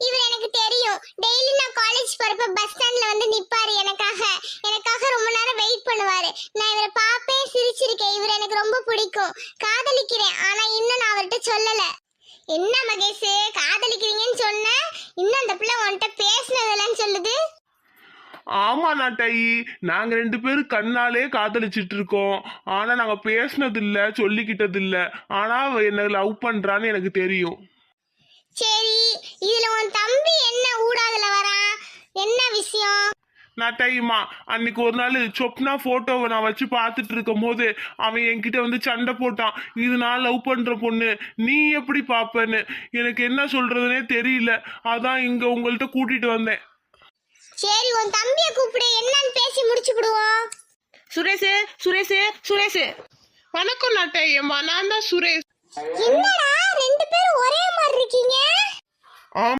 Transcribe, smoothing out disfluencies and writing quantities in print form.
இவர் எனக்கு தெரியும். டெய்லி நான் காலேஜ் போறப்ப பஸ் ஸ்டாண்ட்ல வந்து நிப்பாரு எனக்காக ரொம்ப நேரம் வெயிட் பண்ணுவாரு. நான் இவரை பாப்பேன், சிரிச்சிருக்கேன். இவர் எனக்கு ரொம்ப பிடிக்கும். காதலிக்கிறேன், ஆனா இன்னும் நான் அவர்கிட்ட சொல்லல. என்ன மகேஷ், காதலிக்கிறீங்கன்னு சொன்ன, இன்னும் அந்த பிள்ளை உன்கிட்ட பேசினதெல்லாம் சொல்லுது. ஆமா நாட்டாயி, நாங்க 2 பேரும் கண்ணாலே காதலிச்சிட்டு இருக்கோம். ஆனா நாங்க பேசினது இல்ல, சொல்லிக்கிட்டது இல்ல. ஆனா அவ என்ன லவ் பண்றான்னு எனக்கு தெரியும். சரி, இதுல உன் தம்பி என்ன ஊடாதுல வரான்? என்ன விஷயம்? நாட்டாயிமா, அன்னைக்கு ஒரு நாள் சொப்னா போட்டோவை நான் வச்சு பார்த்துட்டு இருக்கும் போது அவன் என்கிட்ட வந்து சண்டை போட்டான். இது நான் லவ் பண்ற பொண்ணு, நீ எப்படி பாப்பன்னு. எனக்கு என்ன சொல்றதுனே தெரியல. அதான் இங்க உங்கள்கிட்ட கூட்டிட்டு வந்தேன். சரி, உன் தம்பிய கூப்பிடு, என்னன்னு பேசி முடிச்சுடுவோம். சுரேஷ் சுரேஷ் சுரேஷ். வணக்கம் நாட்டாயம்மா, நான் தான் சுரேஷ். என்னடா 2 பேரும் ஒரே மாதிரி இருக்கீங்க?